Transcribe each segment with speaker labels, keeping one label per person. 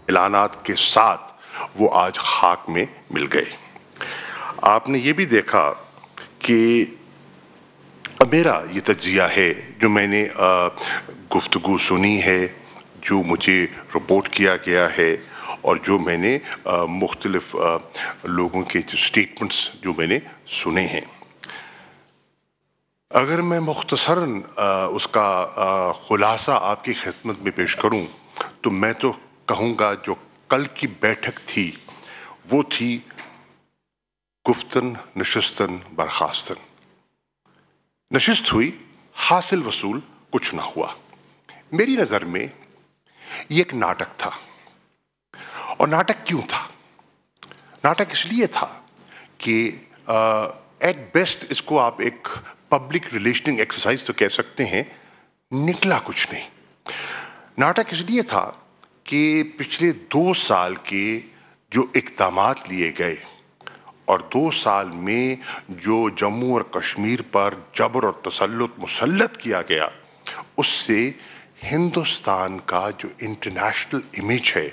Speaker 1: اعلانات کے ساتھ وہ آج خاک میں مل گئے۔ آپ نے یہ بھی دیکھا کہ میرا یہ تجزیہ ہے جو میں نے گفتگو سنی ہے، جو مجھے رپورٹ کیا گیا ہے، اور جو میں نے مختلف لوگوں کے سٹیٹمنٹس جو میں نے سنے ہیں۔ اگر میں مختصراً اس کا خلاصہ آپ کی خدمت میں پیش کروں تو میں تو کہوں گا جو کل کی بیٹھک تھی وہ تھی گفتن نشستن برخاستن۔ نشست ہوئی، حاصل وصول کچھ نہ ہوا۔ میری نظر میں یہ ایک ناٹک تھا۔ اور ناٹک کیوں تھا؟ ناٹک اس لیے تھا کہ ایٹ بیسٹ اس کو آپ ایک پبلک ریلیشننگ ایکسرسائز تو کہہ سکتے ہیں، نکلا کچھ نہیں۔ ناٹک اس لیے تھا کہ پچھلے 2 سال کے جو اقدامات لیے گئے اور 2 سال میں جو جموں اور کشمیر پر جبر اور تسلط مسلط کیا گیا، اس سے ہندوستان کا جو انٹرنیشنل امیج ہے،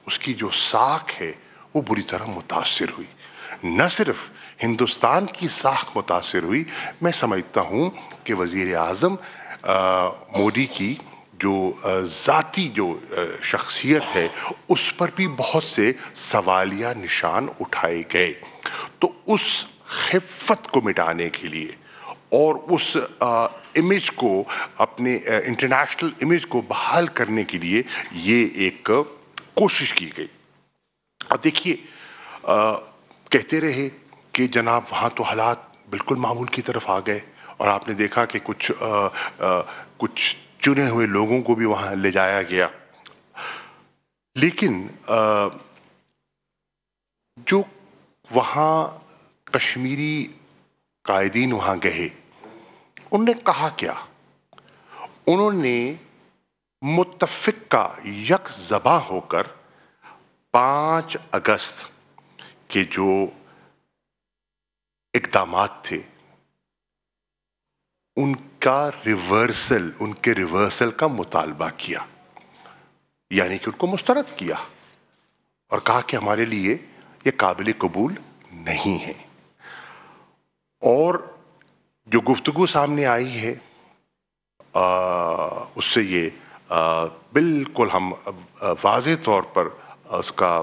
Speaker 1: اس کی جو ساکھ ہے، وہ بری طرح متاثر ہوئی۔ نہ صرف ہندوستان کی ساکھ متاثر ہوئی، میں سمجھتا ہوں کہ وزیر اعظم مودی کی جو ذاتی جو شخصیت ہے اس پر بھی بہت سے سوالیہ نشان اٹھائے گئے۔ تو اس خفت کو مٹانے کے لیے اور اس امیج کو، اپنے انٹرنیشنل امیج کو بحال کرنے کے لیے یہ ایک کوشش کی گئی۔ اب دیکھیے، کہتے رہے کہ جناب وہاں تو حالات بالکل معمول کی طرف آ گئے، اور آپ نے دیکھا کہ کچھ چنے ہوئے لوگوں کو بھی وہاں لے جایا گیا، لیکن جو وہاں کشمیری قائدین وہاں گئے، انہوں نے کہا کیا؟ انہوں نے متفق کا یک زباں ہو کر 5 اگست کے جو اقدامات تھے ان کے ریورسل کا مطالبہ کیا، یعنی کہ ان کو مسترد کیا اور کہا کہ ہمارے لیے یہ قابل قبول نہیں ہے۔ اور جو گفتگو سامنے آئی ہے اس سے یہ بالکل ہم واضح طور پر اس کا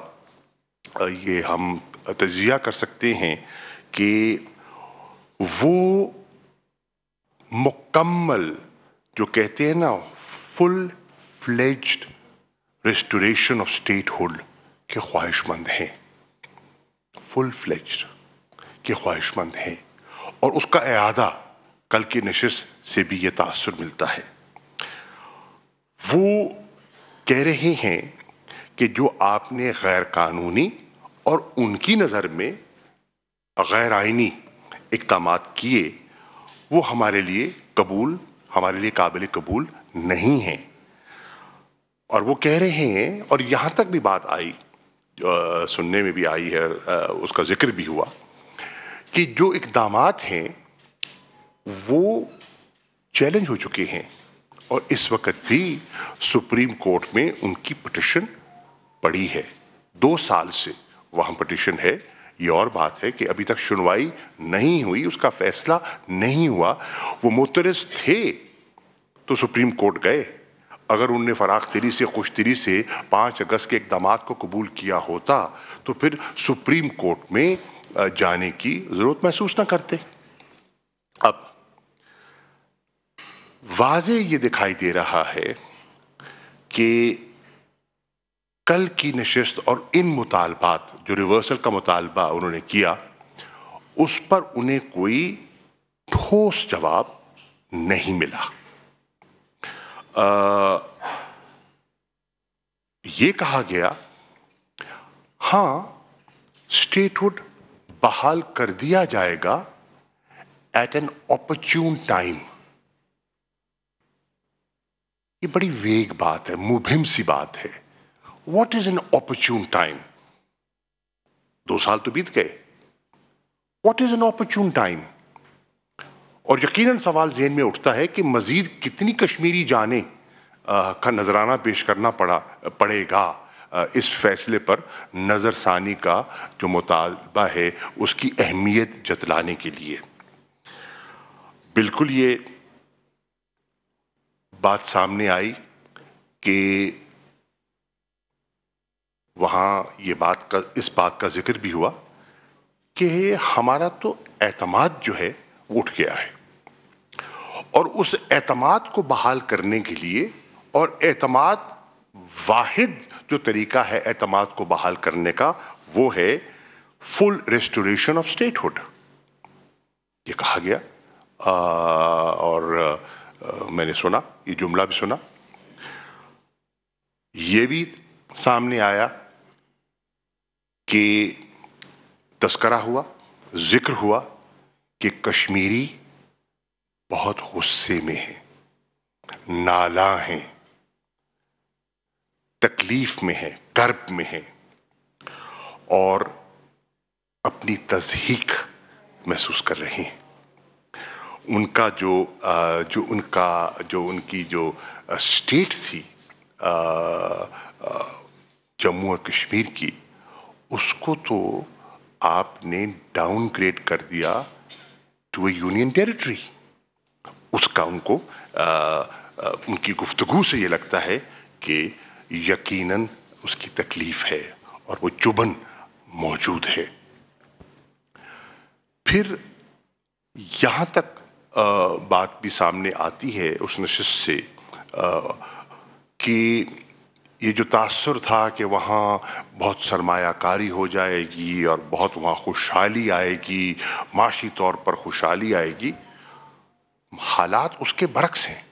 Speaker 1: یہ ہم تجزیہ کر سکتے ہیں کہ وہ مکمل جو کہتے ہیں نا full fledged restoration of statehood کے خواہش مند ہیں، فل فلیجڈ کے خواہش مند ہیں، اور اس کا اعادہ کل کی نشست سے بھی یہ تاثر ملتا ہے۔ وہ کہہ رہے ہیں کہ جو آپ نے غیر قانونی اور ان کی نظر میں غیر آئینی اقدامات کیے وہ ہمارے لیے قابل قبول نہیں ہیں۔ اور وہ کہہ رہے ہیں، اور یہاں تک بھی بات آئی، سننے میں بھی آئی ہے، اس کا ذکر بھی ہوا، کہ جو اقدامات ہیں وہ چیلنج ہو چکے ہیں، اور اس وقت بھی سپریم کورٹ میں ان کی پٹیشن پڑی ہے۔ 2 سال سے وہاں پٹیشن ہے۔ یہ اور بات ہے کہ ابھی تک سنوائی نہیں ہوئی، اس کا فیصلہ نہیں ہوا۔ وہ معترض تھے تو سپریم کورٹ گئے۔ اگر انہوں نے فراخ دلی سے، خوش دلی سے 5 اگست کے اقدامات کو قبول کیا ہوتا تو پھر سپریم کورٹ میں جانے کی ضرورت محسوس نہ کرتے۔ اب واضح یہ دکھائی دے رہا ہے کہ کل کی نشست اور ان مطالبات جو ریورسل کا مطالبہ انہوں نے کیا، اس پر انہیں کوئی ٹھوس جواب نہیں ملا۔ یہ کہا گیا ہاں اسٹیٹ ہوڈ بحال کر دیا جائے گا ایٹ این اپرچون ٹائم۔ یہ بڑی ویگ بات ہے، مبہم سی بات ہے۔ What is an اپرچون time? 2 سال تو بیت گئے۔ What is an اپرچون time? اور یقیناً سوال ذہن میں اٹھتا ہے کہ مزید کتنی کشمیری جانیں کا نذرانہ پیش کرنا پڑے گا اس فیصلے پر نظر ثانی کا جو مطالبہ ہے اس کی اہمیت جتلانے کے لیے۔ بالکل یہ بات سامنے آئی کہ وہاں اس بات کا ذکر بھی ہوا کہ ہمارا تو اعتماد جو ہے وہ اٹھ گیا ہے، اور اس اعتماد کو بحال کرنے کے لیے، اور اعتماد واحد جو طریقہ ہے اعتماد کو بحال کرنے کا وہ ہے فل ریسٹوریشن آف اسٹیٹ ہوڈ، یہ کہا گیا۔ اور میں نے سنا، یہ جملہ بھی سنا، یہ بھی سامنے آیا کہ تذکرہ ہوا، ذکر ہوا کہ کشمیری بہت غصے میں ہیں، نالاں ہیں، تکلیف میں ہے، کرب میں ہے، اور اپنی تضحیک محسوس کر رہے ہیں۔ ان کا جو ان کی اسٹیٹ تھی جموں اور کشمیر کی، اس کو تو آپ نے ڈاؤن گریڈ کر دیا ٹو اے یونین ٹیریٹری۔ اس کا ان کی گفتگو سے یہ لگتا ہے کہ یقیناً اس کی تکلیف ہے اور وہ چبھن موجود ہے۔ پھر یہاں تک بات بھی سامنے آتی ہے اس نشست سے کہ یہ جو تاثر تھا کہ وہاں بہت سرمایہ کاری ہو جائے گی اور بہت وہاں خوشحالی آئے گی، معاشی طور پر خوشحالی آئے گی، حالات اس کے برعکس ہیں۔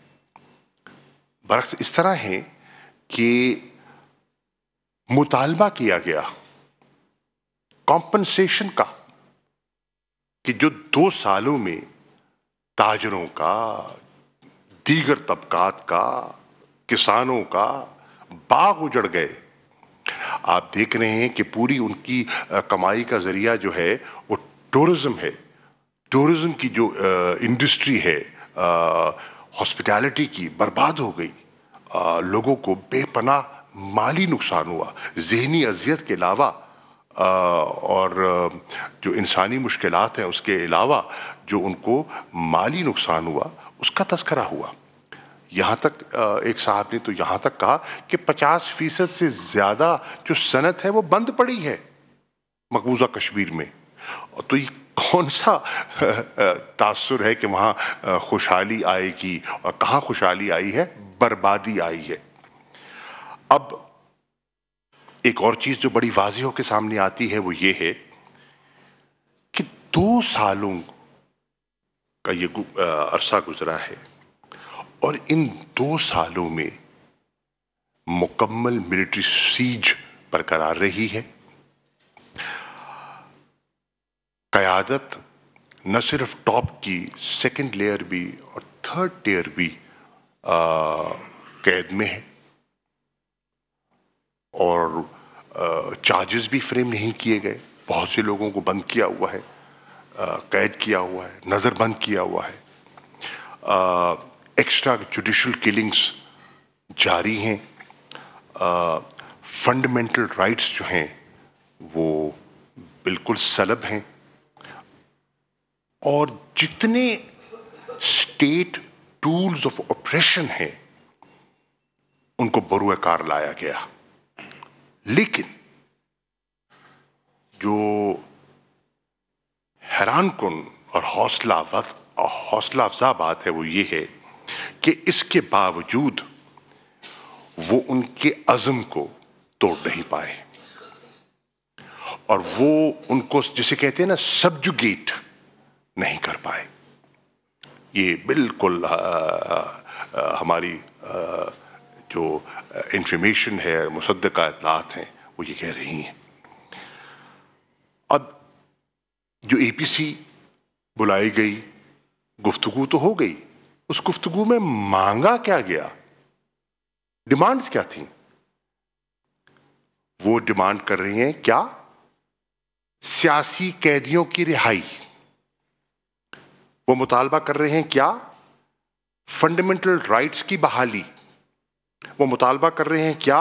Speaker 1: برعکس اس طرح ہیں کہ مطالبہ کیا گیا کمپنسیشن کا کہ جو 2 سالوں میں تاجروں کا، دیگر طبقات کا، کسانوں کا باغ اجڑ گئے۔ آپ دیکھ رہے ہیں کہ پوری ان کی کمائی کا ذریعہ جو ہے وہ ٹورزم ہے۔ ٹورزم کی جو انڈسٹری ہے، ہاسپٹیلٹی کی، برباد ہو گئی۔ لوگوں کو بے پناہ مالی نقصان ہوا، ذہنی اذیت کے علاوہ اور جو انسانی مشکلات ہیں اس کے علاوہ جو ان کو مالی نقصان ہوا اس کا تذکرہ ہوا۔ یہاں تک ایک صاحب نے تو یہاں تک کہا کہ 50% سے زیادہ جو صنعت ہے وہ بند پڑی ہے مقبوضہ کشمیر میں۔ تو یہ کون سا تاثر ہے کہ وہاں خوشحالی آئے گی؟ اور کہاں خوشحالی آئی ہے؟ بربادی آئی ہے۔ اب ایک اور چیز جو بڑی واضح ہو کے سامنے آتی ہے وہ یہ ہے کہ 2 سالوں کا یہ عرصہ گزرا ہے، اور ان 2 سالوں میں مکمل ملٹری سیج برقرار رہی ہے۔ قیادت نہ صرف ٹاپ کی، 2nd لیئر بھی اور 3rd ٹیئر بھی قید میں ہے، اور چارجز بھی فریم نہیں کیے گئے۔ بہت سے لوگوں کو بند کیا ہوا ہے، قید کیا ہوا ہے، نظر بند کیا ہوا ہے۔ ایکسٹرا جوڈیشل کلنگز جاری ہیں۔ فنڈامنٹل رائٹس جو ہیں وہ بالکل سلب ہیں، اور جتنے اسٹیٹ ٹولز آف آپریشن ہیں ان کو بروئے کار لایا گیا۔ لیکن جو حیران کن اور حوصلہ افزا بات ہے وہ یہ ہے کہ اس کے باوجود وہ ان کے عزم کو توڑ نہیں پائے، اور وہ ان کو جسے کہتے ہیں نا سبجوگیٹ نہیں کر پائے۔ یہ بالکل ہماری جو انفارمیشن ہے، مصدقہ اطلاعات ہیں، وہ یہ کہہ رہی ہیں۔ اب جو اے پی سی بلائی گئی، گفتگو تو ہو گئی، اس گفتگو میں مانگا کیا گیا؟ ڈیمانڈز کیا تھیں؟ وہ ڈیمانڈ کر رہی ہیں کیا؟ سیاسی قیدیوں کی رہائی۔ وہ مطالبہ کر رہے ہیں کیا؟ فنڈامنٹل رائٹس کی بحالی۔ وہ مطالبہ کر رہے ہیں کیا؟